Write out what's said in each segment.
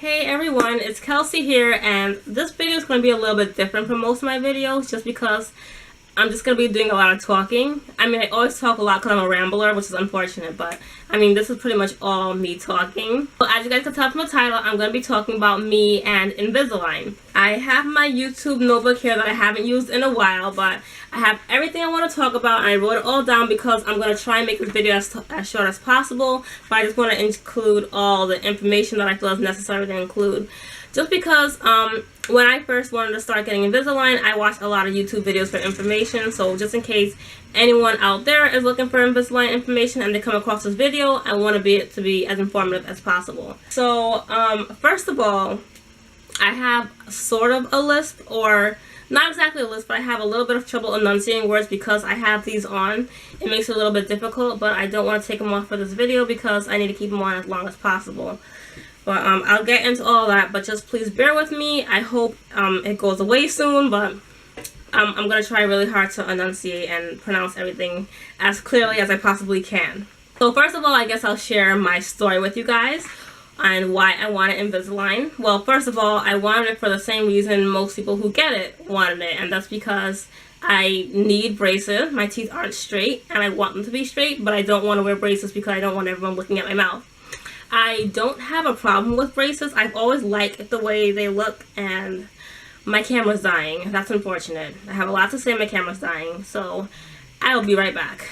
Hey everyone, it's Kelsey here, and this video is going to be a little bit different from most of my videos just because I'm just going to be doing a lot of talking. I mean, I always talk a lot because I'm a rambler, which is unfortunate, but I mean, this is pretty much all me talking. So as you guys can tell from the title, I'm going to be talking about me and Invisalign. I have my YouTube notebook here that I haven't used in a while, but I have everything I want to talk about, and I wrote it all down because I'm going to try and make this video as short as possible, but I just want to include all the information that I feel is necessary to include. Just because when I first wanted to start getting Invisalign, I watched a lot of YouTube videos for information, so just in case anyone out there is looking for Invisalign information and they come across this video, I want it to be as informative as possible. So first of all, I have sort of a lisp, or not exactly a lisp, but I have a little bit of trouble enunciating words because I have these on. It makes it a little bit difficult, but I don't want to take them off for this video because I need to keep them on as long as possible. But I'll get into all that, but just please bear with me. I hope it goes away soon, but I'm going to try really hard to enunciate and pronounce everything as clearly as I possibly can. So first of all, I guess I'll share my story with you guys and why I wanted Invisalign. Well, first of all, I wanted it for the same reason most people who get it wanted it, and that's because I need braces. My teeth aren't straight, and I want them to be straight, but I don't want to wear braces because I don't want everyone looking at my mouth. I don't have a problem with braces. I've always liked the way they look, and my camera's dying. That's unfortunate. I have a lot to say, my camera's dying, so I'll be right back.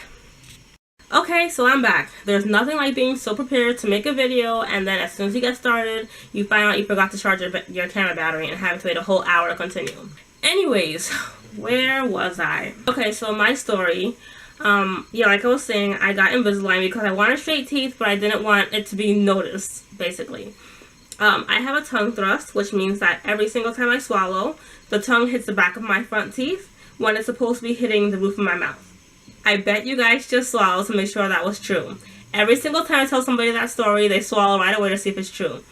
Okay, so I'm back. There's nothing like being so prepared to make a video, and then as soon as you get started, you find out you forgot to charge your camera battery and having to wait a whole hour to continue. Anyways, where was I? Okay, so my story. Yeah, like I was saying, I got Invisalign because I wanted straight teeth, but I didn't want it to be noticed, basically. I have a tongue thrust, which means that every single time I swallow, the tongue hits the back of my front teeth when it's supposed to be hitting the roof of my mouth. I bet you guys just swallowed to make sure that was true. Every single time I tell somebody that story, they swallow right away to see if it's true.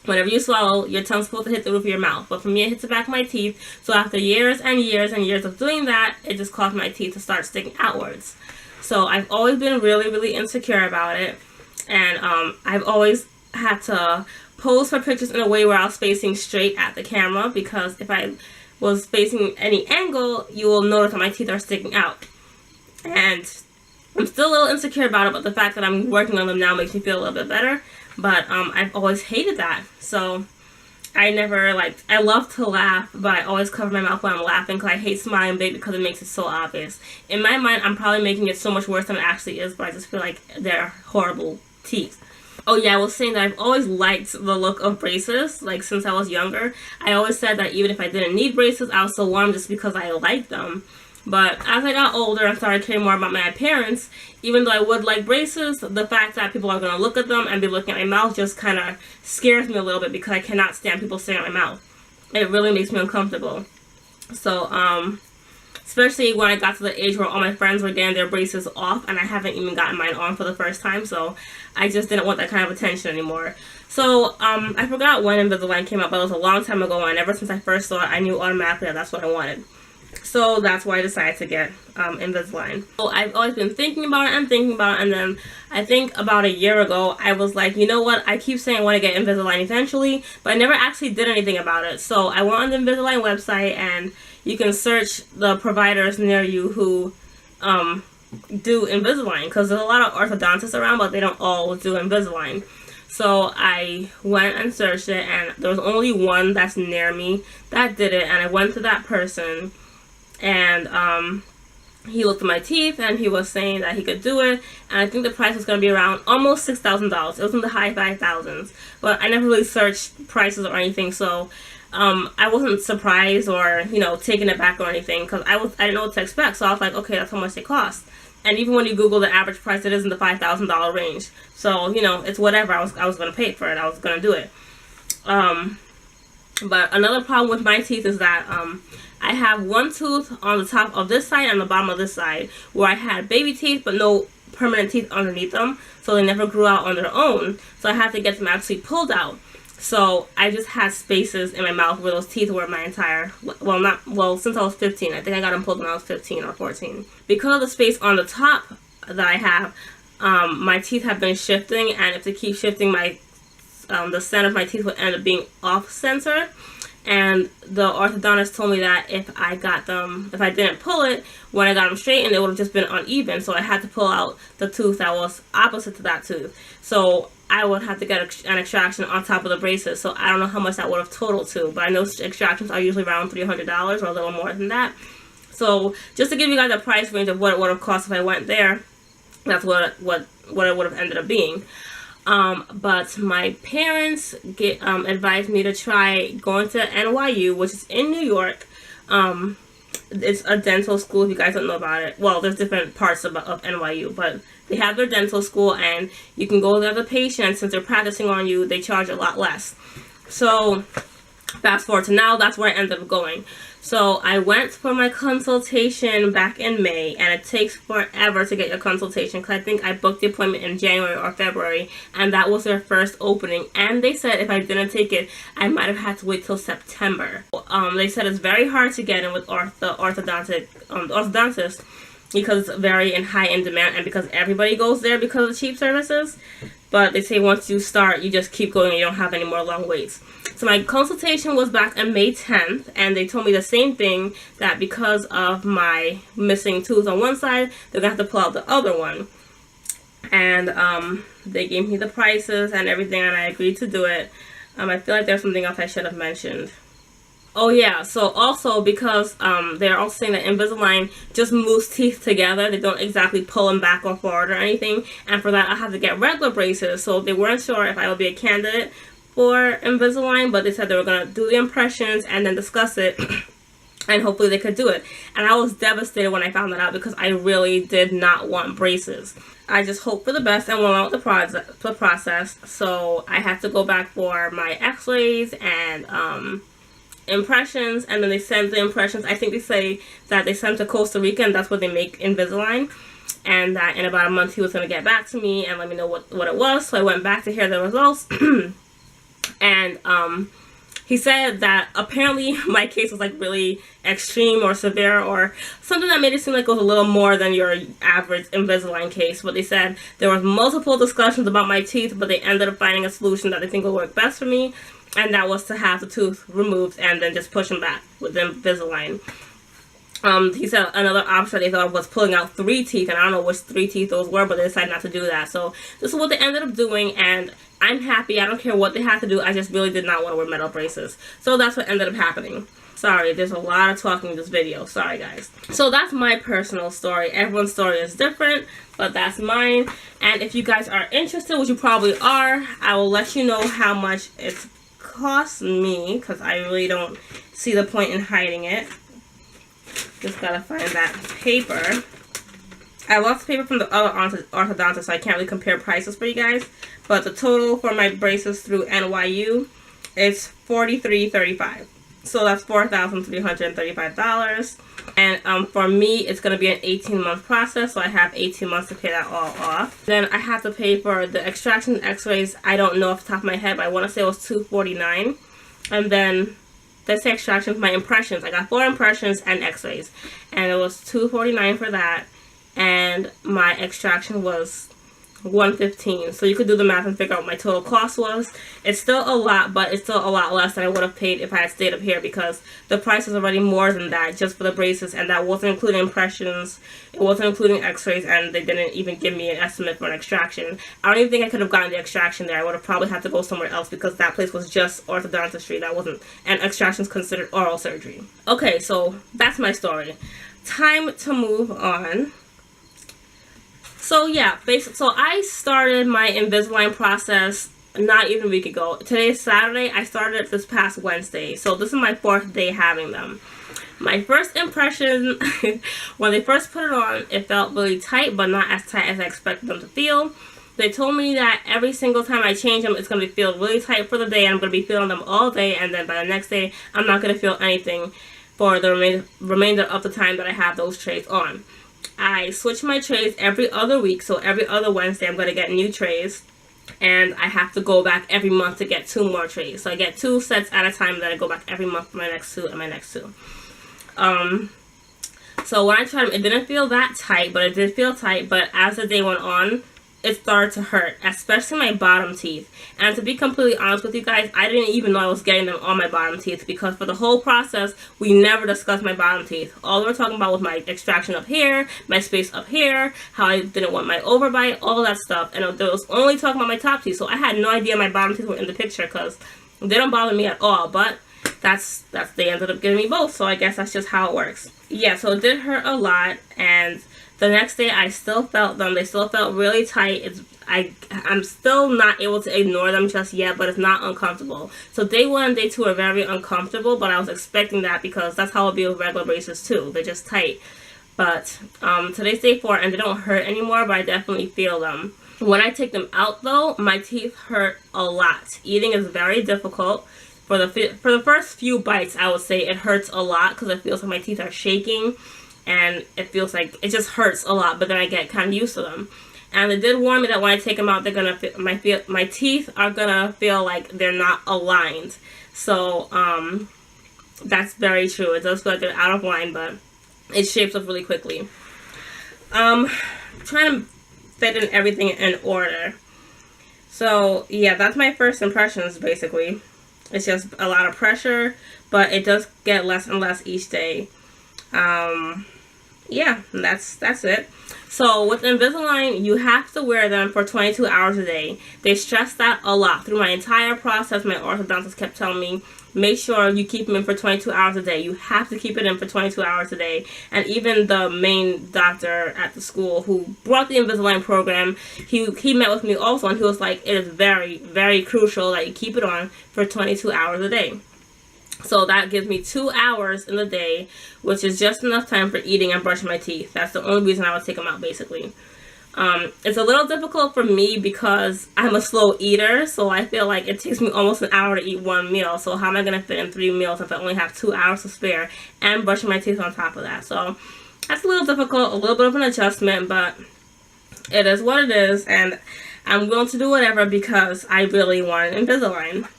Whenever you swallow, your tongue's supposed to hit the roof of your mouth. But for me, it hits the back of my teeth. So after years and years and years of doing that, it just caused my teeth to start sticking outwards. So I've always been really, really insecure about it. And I've always had to pose for pictures in a way where I was facing straight at the camera. Because if I was facing any angle, you will notice that my teeth are sticking out. And I'm still a little insecure about it, but the fact that I'm working on them now makes me feel a little bit better. But I've always hated that. So I never, I love to laugh, but I always cover my mouth when I'm laughing because I hate smiling big because it makes it so obvious. In my mind, I'm probably making it so much worse than it actually is, but I just feel like they're horrible teeth. Oh yeah, I was saying that I've always liked the look of braces, since I was younger. I always said that even if I didn't need braces, I would still want them just because I liked them. But as I got older and started caring more about my appearance, even though I would like braces, the fact that people are going to look at them and be looking at my mouth just kind of scares me a little bit because I cannot stand people staring at my mouth. It really makes me uncomfortable. So, especially when I got to the age where all my friends were getting their braces off and I haven't even gotten mine on for the first time, so I just didn't want that kind of attention anymore. So, I forgot when Invisalign came out, but it was a long time ago, and ever since I first saw it, I knew automatically that that's what I wanted. So that's why I decided to get Invisalign. So I've always been thinking about it and then I think about a year ago I was like, you know what, I keep saying I want to get Invisalign eventually, but I never actually did anything about it. So I went on the Invisalign website, and you can search the providers near you who do Invisalign, because there's a lot of orthodontists around, but they don't all do Invisalign. So I went and searched it, and there was only one that's near me that did it, and I went to that person. And he looked at my teeth and he was saying that he could do it, and I think the price was going to be around almost $6,000. It was in the high 5,000s, but I never really searched prices or anything, so I wasn't surprised or taken aback or anything, because I didn't know what to expect. So I was like, okay, that's how much they cost. And even when you Google the average price, it is in the $5,000 range. So it's whatever. I was going to pay for it. I was going to do it. But another problem with my teeth is that I have one tooth on the top of this side and the bottom of this side where I had baby teeth but no permanent teeth underneath them, so they never grew out on their own, so I had to get them actually pulled out. So I just had spaces in my mouth where those teeth were my entire, since I was 15. I think I got them pulled when I was 15 or 14. Because of the space on the top that I have, my teeth have been shifting, and if they keep shifting, my the center of my teeth would end up being off center. And the orthodontist told me that if I didn't pull it when I got them straightened, it would have just been uneven. So I had to pull out the tooth that was opposite to that tooth. So I would have to get an extraction on top of the braces. So I don't know how much that would have totaled to, but I know extractions are usually around $300 or a little more than that. So just to give you guys a price range of what it would have cost if I went there, that's what it would have ended up being. But my parents advised me to try going to NYU, which is in New York. It's a dental school, if you guys don't know about it. Well, there's different parts of NYU, but they have their dental school, and you can go there as a patient. Since they're practicing on you, they charge a lot less. So fast forward to now, that's where I ended up going. So I went for my consultation back in May, and it takes forever to get your consultation because I think I booked the appointment in January or February, and that was their first opening. And they said if I didn't take it, I might have had to wait till September. They said it's very hard to get in with the orthodontist because it's very high in demand, and because everybody goes there because of cheap services. But they say once you start, you just keep going and you don't have any more long waits. So my consultation was back on May 10th, and they told me the same thing, that because of my missing tooth on one side, they're going to have to pull out the other one. And they gave me the prices and everything, and I agreed to do it. I feel like there's something else I should have mentioned. Oh yeah, so also because they're also saying that Invisalign just moves teeth together. They don't exactly pull them back or forward or anything. And for that, I have to get regular braces. So they weren't sure if I would be a candidate for Invisalign, but they said they were going to do the impressions and then discuss it. And hopefully they could do it. And I was devastated when I found that out because I really did not want braces. I just hoped for the best and went out the process. So I had to go back for my x-rays and impressions, and then they sent the impressions. I think they say that they sent to Costa Rica, and that's where they make Invisalign, and that in about a month he was going to get back to me and let me know what it was. So I went back to hear the results. And he said that apparently my case was like really extreme or severe or something that made it seem like it was a little more than your average Invisalign case. But they said there was multiple discussions about my teeth, but they ended up finding a solution that they think will work best for me, and that was to have the tooth removed and then just push them back with Invisalign. He said another option they thought was pulling out 3 teeth, and I don't know which 3 teeth those were, but they decided not to do that. So this is what they ended up doing, and I'm happy. I don't care what they have to do. I just really did not want to wear metal braces. So that's what ended up happening. Sorry, there's a lot of talking in this video. Sorry, guys. So that's my personal story. Everyone's story is different, but that's mine. And if you guys are interested, which you probably are, I will let you know how much it's cost me, because I really don't see the point in hiding it. Just gotta find that paper. I lost the paper from the other orthodontist, so I can't really compare prices for you guys. But the total for my braces through NYU is $43.35. So that's $4,335. And for me, it's going to be an 18-month process, so I have 18 months to pay that all off. Then I have to pay for the extraction and x-rays. I don't know off the top of my head, but I want to say it was $249. And then that's the extractions, my impressions. I got 4 impressions and x-rays. And it was $249 for that. And my extraction was $115. So you could do the math and figure out what my total cost was. It's still a lot, but it's still a lot less than I would have paid if I had stayed up here, because the price is already more than that just for the braces, and that wasn't including impressions, it wasn't including x-rays, and they didn't even give me an estimate for an extraction. I don't even think I could have gotten the extraction there. I would have probably had to go somewhere else because that place was just orthodontistry. That wasn't, and extractions considered oral surgery. Okay, so that's my story. Time to move on. So yeah, so I started my Invisalign process not even a week ago. Today is Saturday. I started it this past Wednesday. So this is my 4th day having them. My first impression, when they first put it on, it felt really tight, but not as tight as I expected them to feel. They told me that every single time I change them, it's going to feel really tight for the day. I'm going to be feeling them all day, and then by the next day, I'm not going to feel anything for the remainder of the time that I have those trays on. I switch my trays every other week, so every other Wednesday I'm going to get new trays, and I have to go back every month to get 2 more trays. So I get 2 sets at a time, then I go back every month for my next 2 and my next 2. So when I tried them, it didn't feel that tight, but it did feel tight. But as the day went on, it started to hurt, especially my bottom teeth. And to be completely honest with you guys, I didn't even know I was getting them on my bottom teeth, because for the whole process, we never discussed my bottom teeth. All we were talking about was my extraction up here, my space up here, how I didn't want my overbite, all that stuff. And it was only talking about my top teeth, so I had no idea my bottom teeth were in the picture, because they don't bother me at all. But they ended up giving me both, so I guess that's just how it works. Yeah, so it did hurt a lot, and the next day I still felt them. They still felt really tight. I'm still not able to ignore them just yet, but it's not uncomfortable. So day 1 and day 2 are very uncomfortable, but I was expecting that because that's how it'll be with regular braces too. They're just tight. But today's day 4 and they don't hurt anymore, but I definitely feel them. When I take them out though, my teeth hurt a lot. Eating is very difficult. For the first few bites, I would say it hurts a lot because it feels like my teeth are shaking, and it feels like it just hurts a lot. But then I get kind of used to them, and they did warn me that when I take them out, they're gonna my teeth are gonna feel like they're not aligned. So that's very true. It does feel like they're out of line, but it shapes up really quickly. Trying to fit in everything in order. So yeah, that's my first impressions basically. It's just a lot of pressure, but it does get less and less each day. Yeah, that's it. So with Invisalign, you have to wear them for 22 hours a day. They stress that a lot. Through my entire process, my orthodontist kept telling me, make sure you keep them in for 22 hours a day. You have to keep it in for 22 hours a day. And even the main doctor at the school who brought the Invisalign program, he met with me also, and he was like, it is very, very crucial that you keep it on for 22 hours a day. So that gives me 2 hours in the day, which is just enough time for eating and brushing my teeth. That's the only reason I would take them out, basically. It's a little difficult for me because I'm a slow eater, so I feel like it takes me almost an hour to eat one meal. So how am I going to fit in 3 meals if I only have 2 hours to spare and brushing my teeth on top of that? So that's a little difficult, a little bit of an adjustment, but it is what it is, and I'm willing to do whatever because I really want Invisalign.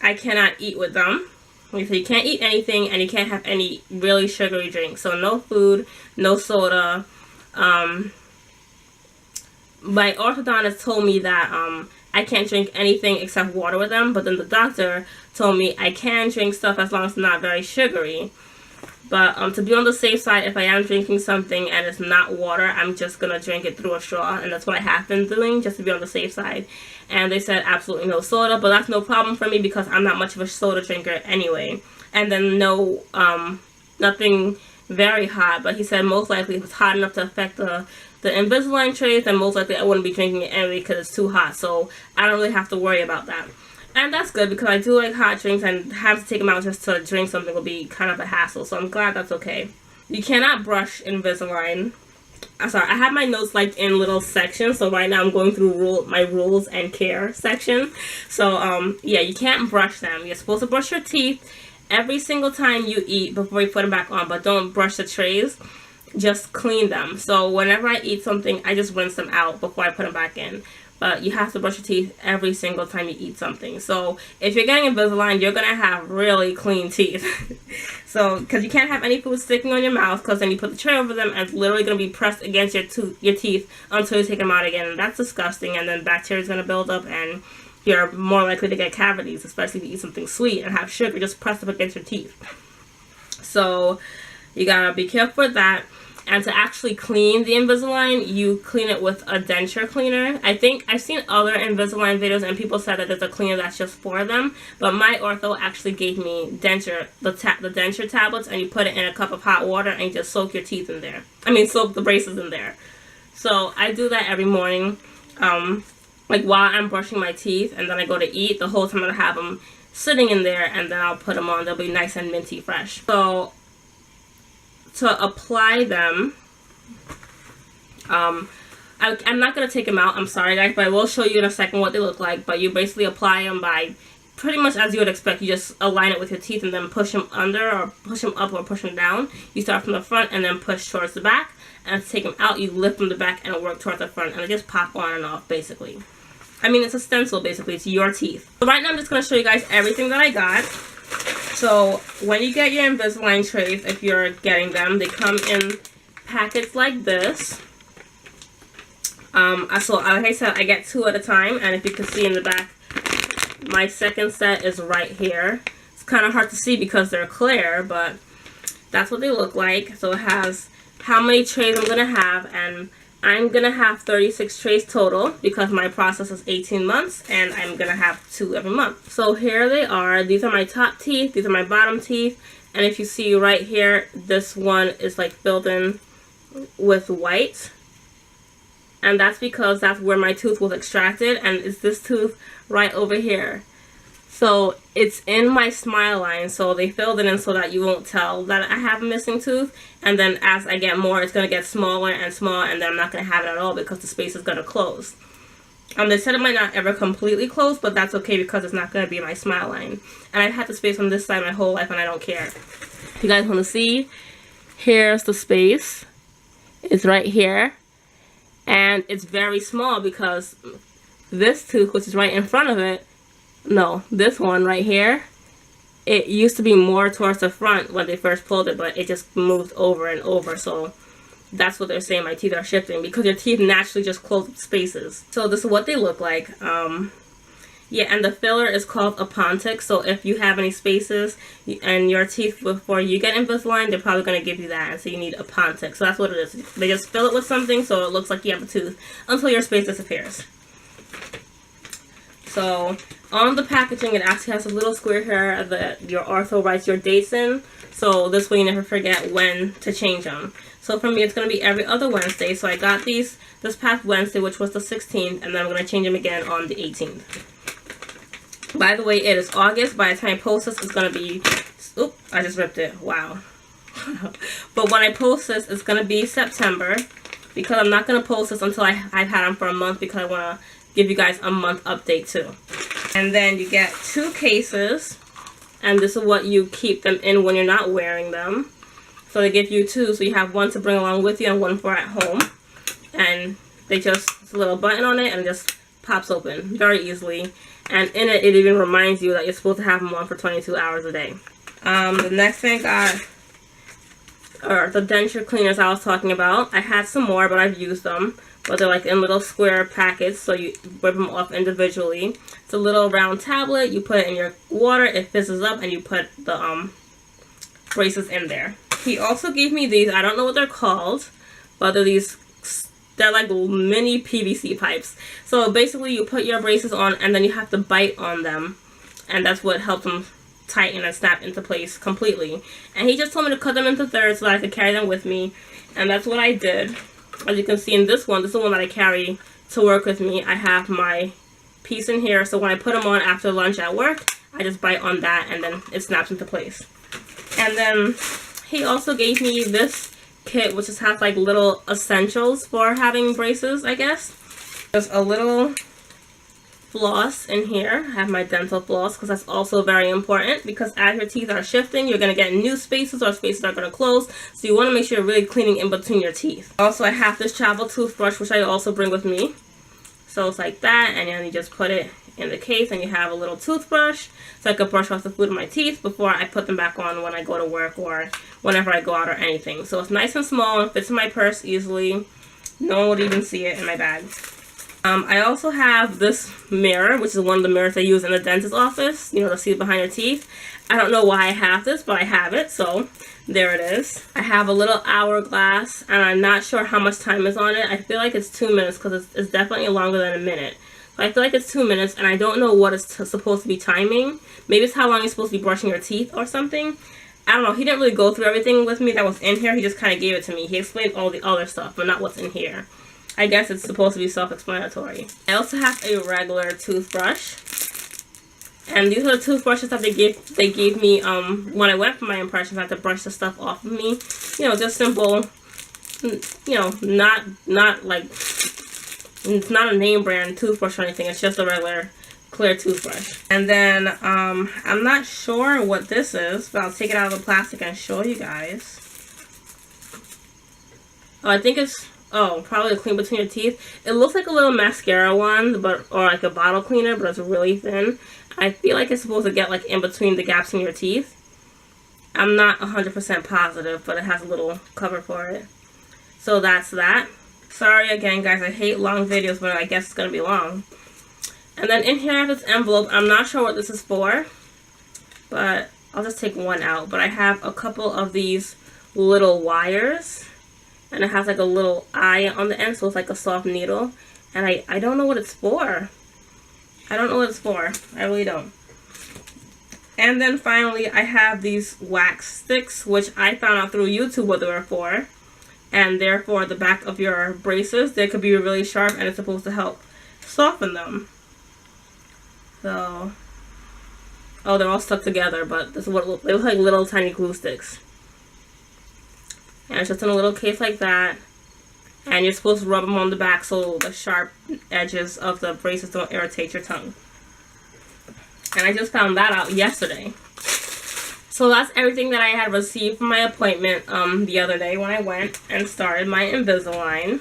I cannot eat with them. So you can't eat anything, and you can't have any really sugary drinks. So no food, no soda. My orthodontist told me that I can't drink anything except water with them, but then the doctor told me I can drink stuff as long as it's not very sugary. But to be on the safe side, if I am drinking something and it's not water, I'm just going to drink it through a straw. And that's what I have been doing, just to be on the safe side. And they said absolutely no soda, but that's no problem for me because I'm not much of a soda drinker anyway. And then no, nothing very hot. But he said most likely if it's hot enough to affect the Invisalign trays, then most likely I wouldn't be drinking it anyway because it's too hot. So I don't really have to worry about that. And that's good because I do like hot drinks, and have to take them out just to drink something will be kind of a hassle. So I'm glad that's okay. You cannot brush Invisalign. I'm sorry, I have my notes like in little sections. So right now I'm going through my rules and care section. So yeah, you can't brush them. You're supposed to brush your teeth every single time you eat before you put them back on. But don't brush the trays. Just clean them. So whenever I eat something, I just rinse them out before I put them back in. But you have to brush your teeth every single time you eat something. So if you're getting Invisalign, you're going to have really clean teeth. So, because you can't have any food sticking on your mouth, because then you put the tray over them and it's literally going to be pressed against your teeth until you take them out again. And that's disgusting. And then bacteria is going to build up and you're more likely to get cavities, especially if you eat something sweet and have sugar just pressed up against your teeth. So you got to be careful with that. And to actually clean the Invisalign, you clean it with a denture cleaner. I think I've seen other Invisalign videos and people said that there's a cleaner that's just for them. But my ortho actually gave me denture, the denture tablets, and you put it in a cup of hot water and you just soak your teeth in there. I mean, soak the braces in there. So I do that every morning, like while I'm brushing my teeth, and then I go to eat. The whole time I have them sitting in there, and then I'll put them on. They'll be nice and minty fresh. So to apply them, I'm not going to take them out, I'm sorry guys, but I will show you in a second what they look like. But you basically apply them by pretty much as you would expect. You just align it with your teeth and then push them under, or push them up, or push them down. You start from the front and then push towards the back, and to take them out you lift from the back and work towards the front, and they just pop on and off basically. I mean, it's a stencil basically, it's your teeth. So right now I'm just going to show you guys everything that I got. So when you get your Invisalign trays, if you're getting them, they come in packets like this. So like I said, I get 2 at a time, and if you can see in the back, my second set is right here. It's kind of hard to see because they're clear, but that's what they look like. So it has how many trays I'm gonna have, and I'm gonna have 36 trays total because my process is 18 months, and I'm gonna have 2 every month. So here they are. These are my top teeth, these are my bottom teeth, and if you see right here, this one is like filled in with white, and that's because that's where my tooth was extracted, and it's this tooth right over here. So it's in my smile line, so they filled it in so that you won't tell that I have a missing tooth, and then as I get more, it's going to get smaller and smaller, and then I'm not going to have it at all because the space is going to close. They said it might not ever completely close, but that's okay because it's not going to be my smile line. And I've had the space on this side my whole life, and I don't care. If you guys want to see, here's the space. It's right here, and it's very small because this tooth, which is right in front of it, no, this one right here, it used to be more towards the front when they first pulled it, but it just moved over and over. So that's what they're saying, my teeth are shifting, because your teeth naturally just close spaces. So this is what they look like. Yeah, and the filler is called a Pontic. So if you have any spaces in your teeth before you get Invisalign, they're probably going to give you that, and so you need a Pontic. So that's what it is. They just fill it with something so it looks like you have a tooth until your space disappears. So on the packaging, it actually has a little square here that your ortho writes your dates in, so this way you never forget when to change them. So for me, it's going to be every other Wednesday. So I got these this past Wednesday, which was the 16th, and then I'm going to change them again on the 18th. By the way, it is August. By the time I post this, it's going to be... Oop, I just ripped it. Wow. But when I post this, it's going to be September, because I'm not going to post this until I've had them for a month, because I want to give you guys a month update too. And then you get 2 cases, and this is what you keep them in when you're not wearing them. So they give you 2, so you have one to bring along with you and one for at home. And they just, it's a little button on it, and it just pops open very easily. And in it, it even reminds you that you're supposed to have them on for 22 hours a day. The next thing I got are the denture cleaners I was talking about. I had some more, but I've used them. But they're like in little square packets, so you rip them off individually. It's a little round tablet. You put it in your water, it fizzes up, and you put the braces in there. He also gave me these. I don't know what they're called, but they're like mini PVC pipes. So basically, you put your braces on, and then you have to bite on them, and that's what helps them tighten and snap into place completely. And he just told me to cut them into thirds so that I could carry them with me, and that's what I did. As you can see in this is the one that I carry to work with me. I have my piece in here, so when I put them on after lunch at work, I just bite on that, and then it snaps into place. And then he also gave me this kit, which just has like little essentials for having braces, I guess. There's a little floss in here. I have my dental floss, because that's also very important, because as your teeth are shifting, you're going to get new spaces, or spaces are going to close, so you want to make sure you're really cleaning in between your teeth. Also, I have this travel toothbrush, which I also bring with me. So it's like that, and then you just put it in the case, and you have a little toothbrush, so I could brush off the food in my teeth before I put them back on when I go to work or whenever I go out or anything. So it's nice and small, and fits in my purse easily. No one would even see it in my bag. I also have this mirror, which is one of the mirrors I use in the dentist's office, you know, to see behind your teeth. I don't know why I have this, but I have it, so there it is. I have a little hourglass, and I'm not sure how much time is on it. I feel like it's 2 minutes, because it's definitely longer than a minute. But I feel like it's 2 minutes, and I don't know what it's supposed to be timing. Maybe it's how long you're supposed to be brushing your teeth or something. I don't know. He didn't really go through everything with me that was in here. He just kind of gave it to me. He explained all the other stuff, but not what's in here. I guess it's supposed to be self-explanatory. I also have a regular toothbrush. And these are the toothbrushes that they gave me when I went for my impressions. I had to brush the stuff off of me. You know, just simple, you know, not like, it's not a name brand toothbrush or anything. It's just a regular clear toothbrush. And then I'm not sure what this is, but I'll take it out of the plastic and show you guys. Oh, I think it's, oh, probably to clean between your teeth. It looks like a little mascara one, or like a bottle cleaner, but it's really thin. I feel like it's supposed to get like in between the gaps in your teeth. I'm not 100% positive, but it has a little cover for it. So that's that. Sorry again, guys. I hate long videos, but I guess it's going to be long. And then in here I have this envelope. I'm not sure what this is for, but I'll just take one out. But I have a couple of these little wires, and it has like a little eye on the end, so it's like a soft needle. And I don't know what it's for. I don't know what it's for. I really don't. And then finally, I have these wax sticks, which I found out through YouTube what they were for. And therefore, the back of your braces, they could be really sharp, and it's supposed to help soften them. So, oh, they're all stuck together, but this is what they look like, little tiny glue sticks. And it's just in a little case like that. And you're supposed to rub them on the back so the sharp edges of the braces don't irritate your tongue. And I just found that out yesterday. So that's everything that I had received from my appointment the other day when I went and started my Invisalign.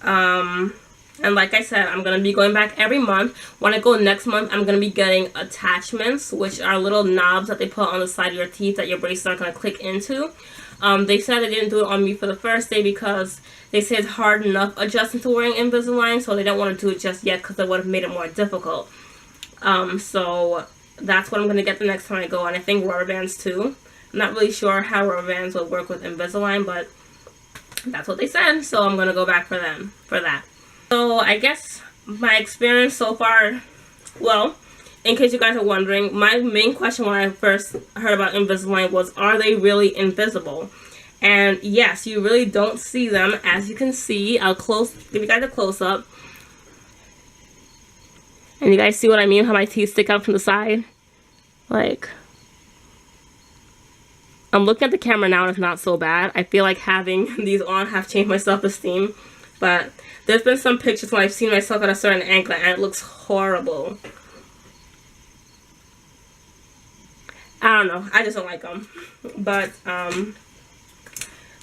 And like I said, I'm going to be going back every month. When I go next month, I'm going to be getting attachments, which are little knobs that they put on the side of your teeth that your braces are going to click into. They said they didn't do it on me for the first day because they said it's hard enough adjusting to wearing Invisalign, so they don't want to do it just yet because it would have made it more difficult. So that's what I'm going to get the next time I go, and I think rubber bands too. I'm not really sure how rubber bands would work with Invisalign, but that's what they said, so I'm going to go back for that. So I guess my experience so far, well, in case you guys are wondering, my main question when I first heard about Invisalign was, are they really invisible? And yes, you really don't see them. As you can see, I'll give you guys a close-up. And you guys see what I mean, how my teeth stick out from the side? Like, I'm looking at the camera now and it's not so bad. I feel like having these on have changed my self-esteem. But there's been some pictures when I've seen myself at a certain angle and it looks horrible. I don't know. I just don't like them. But,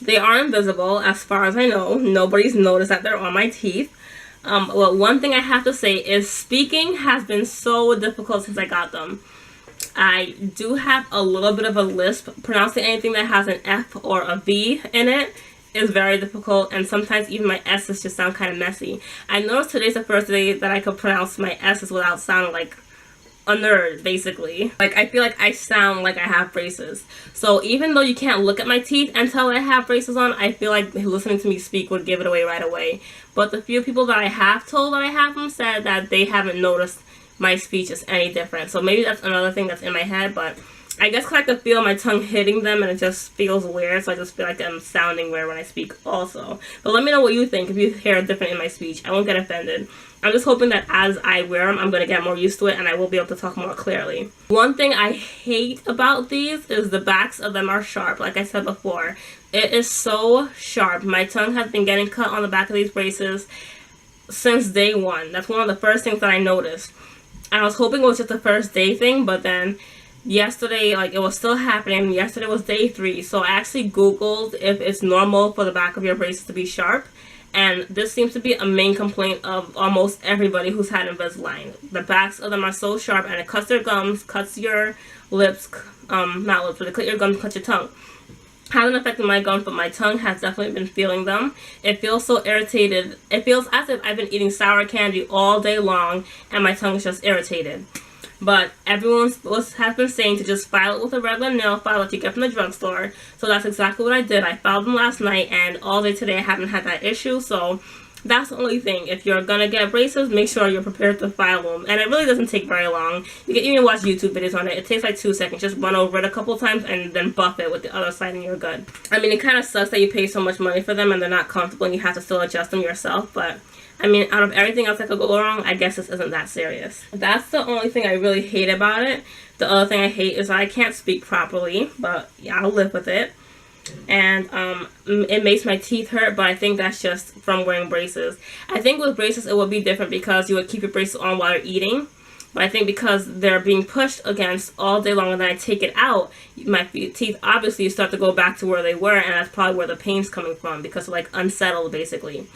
they are invisible as far as I know. Nobody's noticed that they're on my teeth. Well, one thing I have to say is speaking has been so difficult since I got them. I do have a little bit of a lisp. Pronouncing anything that has an F or a V in it is very difficult, and sometimes even my S's just sound kind of messy. I noticed today's the first day that I could pronounce my S's without sounding like a nerd, basically. Like, I feel like I sound like I have braces. So even though you can't look at my teeth and tell that I have braces on, I feel like listening to me speak would give it away right away. But the few people that I have told that I have them said that they haven't noticed my speech is any different. So maybe that's another thing that's in my head, but I guess 'cause I could feel my tongue hitting them and it just feels weird, so I just feel like I'm sounding weird when I speak also. But let me know what you think if you hear different in my speech. I won't get offended. I'm just hoping that as I wear them, I'm going to get more used to it and I will be able to talk more clearly. One thing I hate about these is the backs of them are sharp, like I said before. It is so sharp. My tongue has been getting cut on the back of these braces since day one. That's one of the first things that I noticed. And I was hoping it was just a first day thing, but then yesterday, like, it was still happening. Yesterday was day 3, so I actually Googled if it's normal for the back of your braces to be sharp. And this seems to be a main complaint of almost everybody who's had Invisalign. The backs of them are so sharp and it cuts your gums, cuts your lips, not lips, but it cuts your gums, cuts your tongue. Hasn't affected my gums, but my tongue has definitely been feeling them. It feels so irritated. It feels as if I've been eating sour candy all day long and my tongue is just irritated. But everyone has been saying to just file it with a regular nail file that you get from the drugstore. So that's exactly what I did. I filed them last night and all day today I haven't had that issue. So that's the only thing. If you're going to get braces, make sure you're prepared to file them. And it really doesn't take very long. You can even watch YouTube videos on it. It takes like 2 seconds. Just run over it a couple times and then buff it with the other side and you're good. I mean, it kind of sucks that you pay so much money for them and they're not comfortable and you have to still adjust them yourself. But I mean, out of everything else that could go wrong, I guess this isn't that serious. That's the only thing I really hate about it. The other thing I hate is that I can't speak properly, but yeah, I'll live with it. And it makes my teeth hurt, but I think that's just from wearing braces. I think with braces it would be different because you would keep your braces on while you're eating. But I think because they're being pushed against all day long and then I take it out, my teeth obviously start to go back to where they were, and that's probably where the pain's coming from because they're like unsettled basically.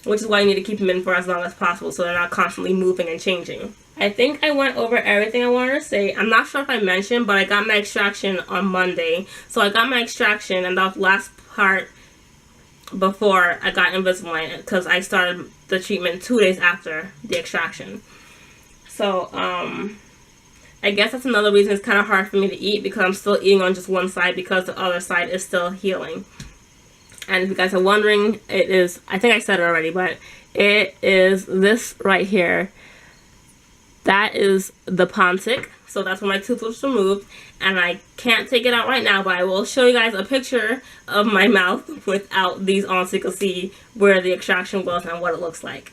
Which is why you need to keep them in for as long as possible so they're not constantly moving and changing. I think I went over everything I wanted to say. I'm not sure if I mentioned, but I got my extraction on Monday. So I got my extraction, and the last part before I got Invisalign, because I started the treatment 2 days after the extraction. So I guess that's another reason it's kind of hard for me to eat, because I'm still eating on just one side because the other side is still healing. And if you guys are wondering, it is, I think I said it already, but it is this right here. That is the pontic. So that's when my tooth was removed, and I can't take it out right now, but I will show you guys a picture of my mouth without these on so you can see where the extraction was and what it looks like.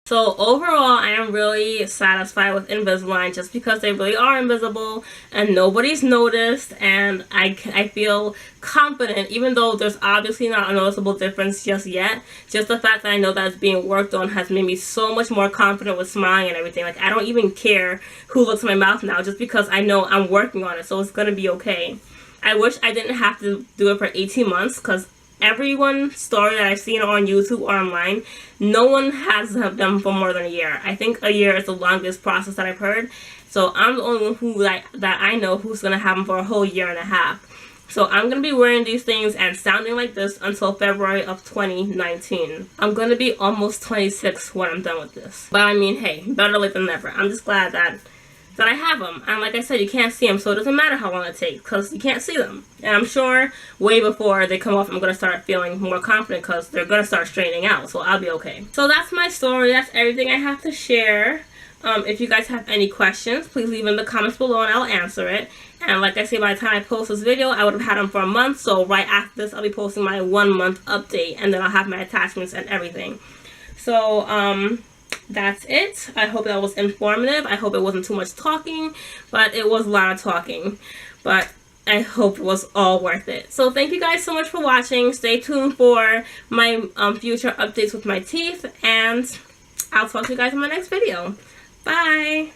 So overall, I am really satisfied with Invisalign, just because they really are invisible and nobody's noticed, and I feel confident, even though there's obviously not a noticeable difference just yet. Just the fact that I know that it's being worked on has made me so much more confident with smiling and everything. Like, I don't even care who looks at my mouth now, just because I know I'm working on it, so it's gonna be okay. I wish I didn't have to do it for 18 months, because everyone's story that I've seen on YouTube or online, no one has them for more than a year. I think a year is the longest process that I've heard. So I'm the only one who that I know who's going to have them for a whole year and a half. So I'm going to be wearing these things and sounding like this until February of 2019. I'm going to be almost 26 when I'm done with this. But I mean, hey, better late than never. I'm just glad that I have them. And like I said, you can't see them, so it doesn't matter how long it takes, because you can't see them. And I'm sure way before they come off, I'm going to start feeling more confident, because they're going to start straightening out, so I'll be okay. So that's my story. That's everything I have to share. If you guys have any questions, please leave in the comments below and I'll answer it. And like I say, by the time I post this video, I would have had them for a month. So right after this, I'll be posting my 1 month update, and then I'll have my attachments and everything. So, that's it. I hope that was informative. I hope it wasn't too much talking, but it was a lot of talking. But I hope it was all worth it. So thank you guys so much for watching. Stay tuned for my future updates with my teeth, and I'll talk to you guys in my next video. Bye!